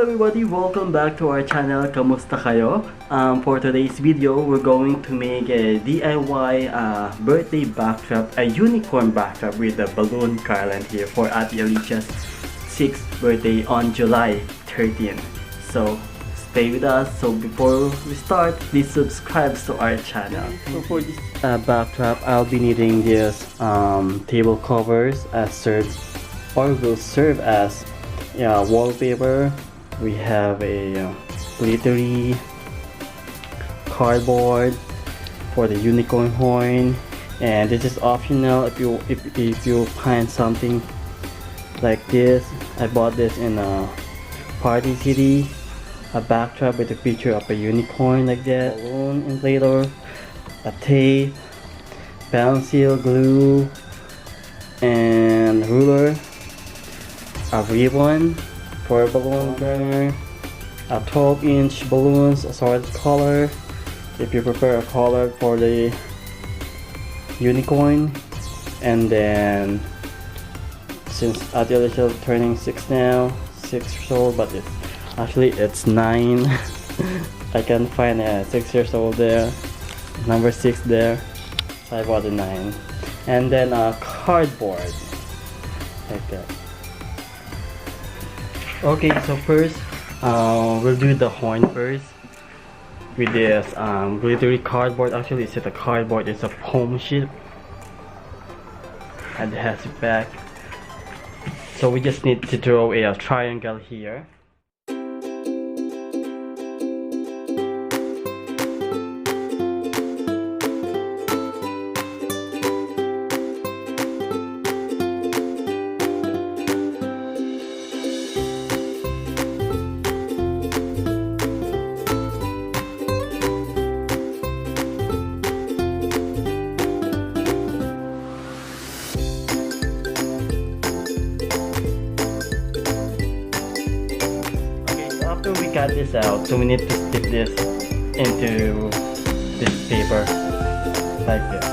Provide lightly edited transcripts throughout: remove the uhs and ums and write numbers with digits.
everybody, welcome back to our channel. Kamusta kayo? For today's video, we're going to make a DIY birthday backdrop, a unicorn backdrop with the balloon garland here for Ate Alicia's 6th birthday on July 13th. So stay with us. So before we start, please subscribe to our channel. So for this backdrop, I'll be needing this table covers as will serve as wallpaper. We have a glittery cardboard for the unicorn horn, and this is optional if you find something like this. I bought this in a Party City, a backdrop with a picture of a unicorn like that, balloon inflator, a tape, pencil, glue, and ruler, a ribbon for a balloon burner, a 12-inch balloons assorted color if you prefer a color for the unicorn. And then since Ate Alicia is turning 6 now, 6 years old, but it's 9. I can't find a 6 years old there, number 6 there, so I bought a 9. And then a cardboard like that. Okay, so first we'll do the horn first with this glittery cardboard. Actually, it's not a cardboard, it's a foam sheet, and it has it back. So we just need to draw a triangle here. After we cut this out, so we need to stick this into this paper like this.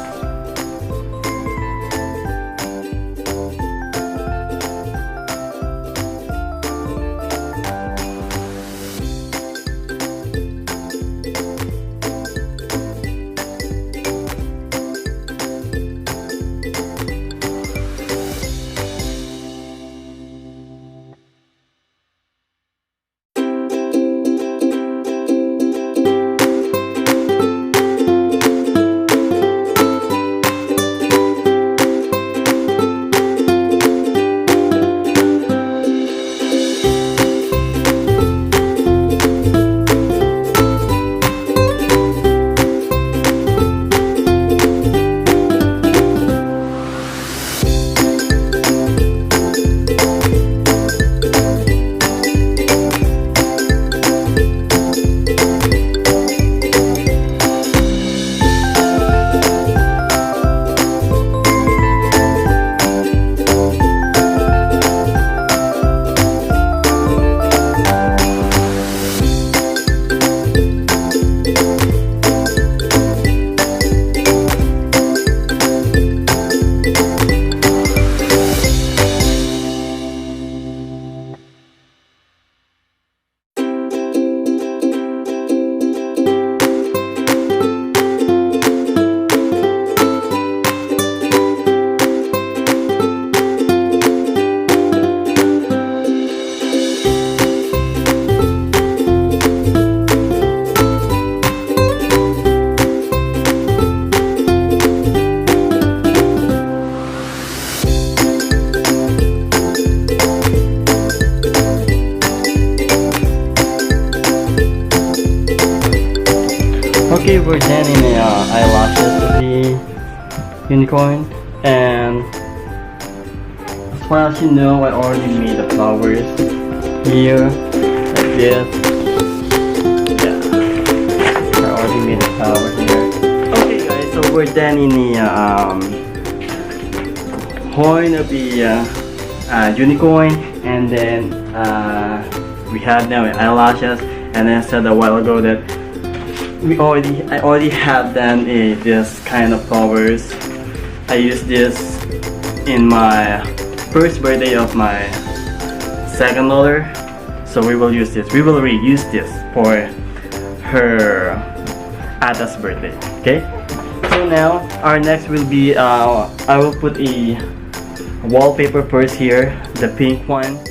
Okay, we're done in the eyelashes of the unicorn, and as far as you know, I already made the flowers here, like this. Yeah, I already made the flower here. Okay guys, so we're done in the horn of the unicorn, and then we have now eyelashes. And I said a while ago that I already have done this kind of flowers. I used this in my first birthday of my second daughter. So we will use this. We will reuse this for her Ada's birthday. Okay. So now our next will be I will put a wallpaper first here, the pink one.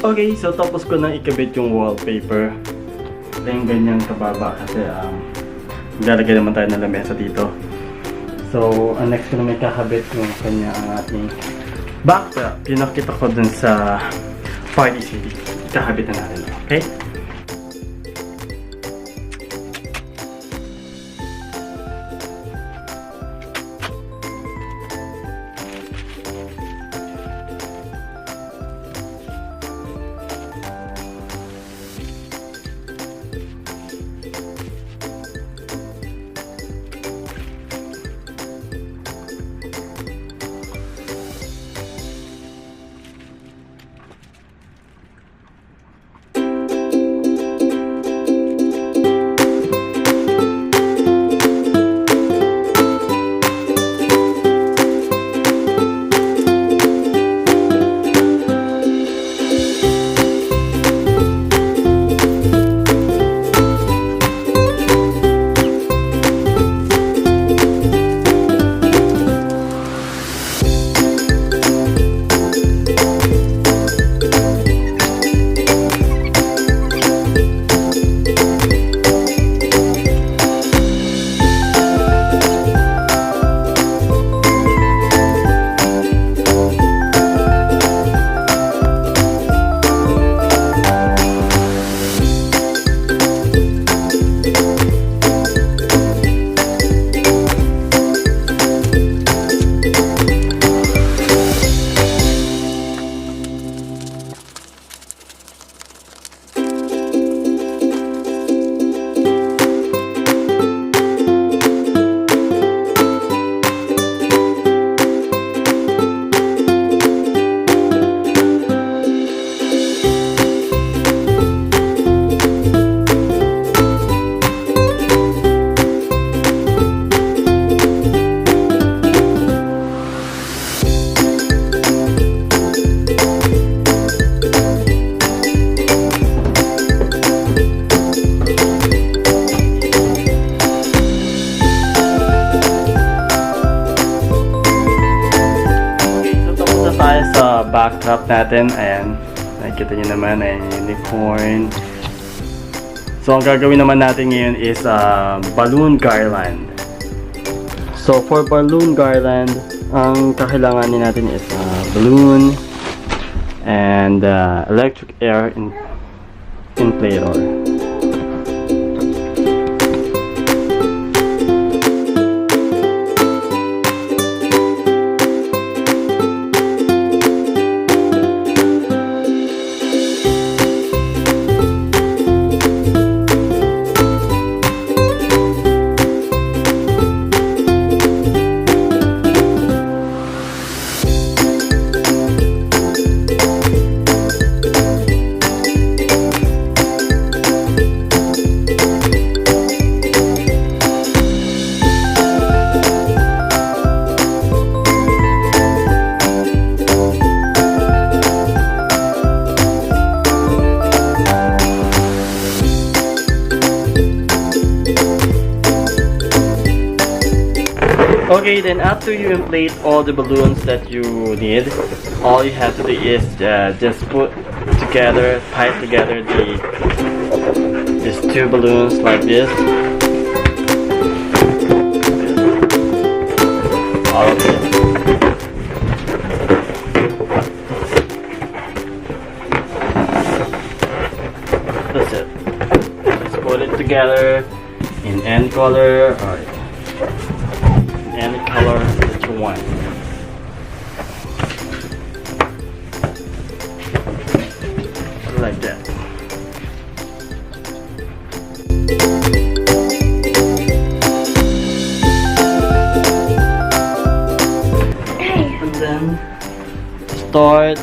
Okay, so tapos ko nang ikabit yung wallpaper. Ito yung ganyang kababa kasi lalagay naman tayo ng lamesa dito. So, ang next ko na may kakabit yung kanya ang ating backdrop. Pinakita ko dun sa party city. Kakabit na natin. Okay? Backdrop natin, ayan, nakikita nyo naman ay unicorn. So ang gagawin naman natin ngayon is balloon garland. So for balloon garland, ang kakailanganin natin is balloon and electric air inflator. Okay, then after you inflate all the balloons that you need, all you have to do is just put together, tie together these two balloons like this. All of it. That's it. Just put it together in any color or any color that you want. Like that. then start.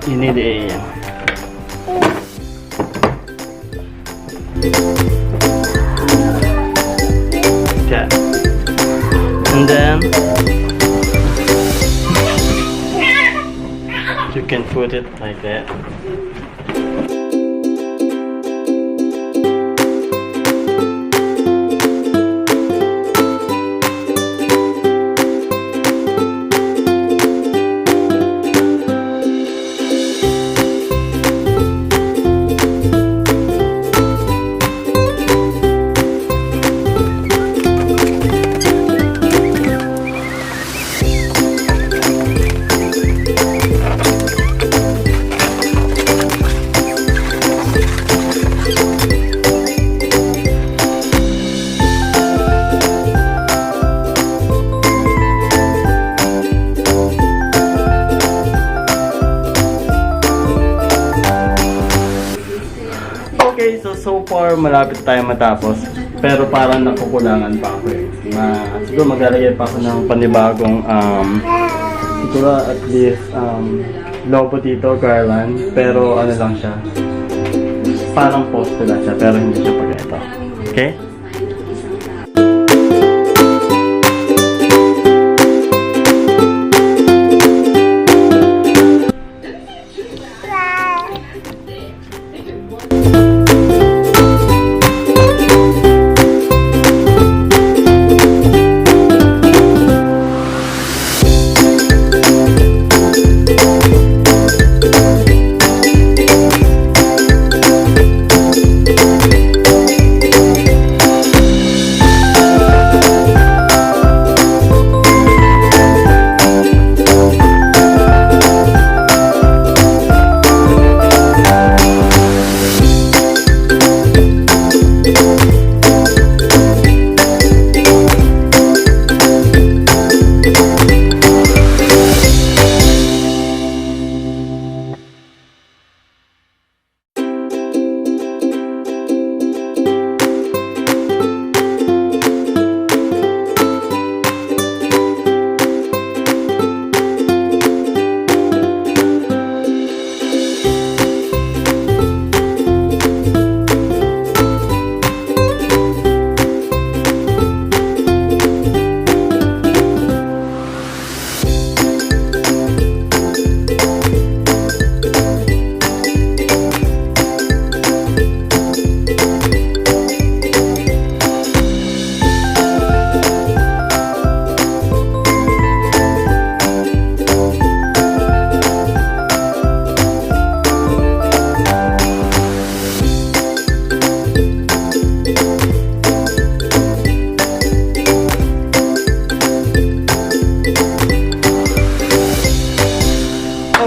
You need a okay. And then you can put it like that. Okay, so far malapit tayo matapos. Pero parang nakukulangan pa ako eh. Siguro maglalagay pa ako ng panibagong siguro at least lobo dito, garland. Pero ano lang siya. Parang poste lang siya, pero hindi siya pag ito. Okay?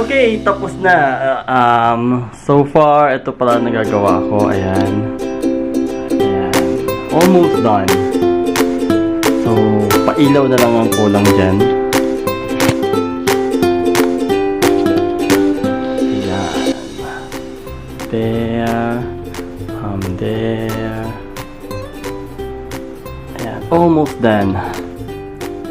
Okay, tapos na. So far, ito pala nagagawa ko. Ayan. Ayan. Almost done. So, pailaw na lang ang kulang dyan. Ayan. There. There. Ayan. Almost done.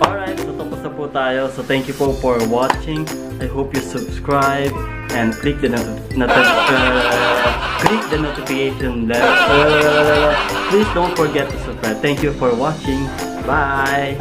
Alright, so tapos na po tayo. So, thank you po for watching. I hope you subscribe and click the notification bell. Please don't forget to subscribe. Thank you for watching. Bye.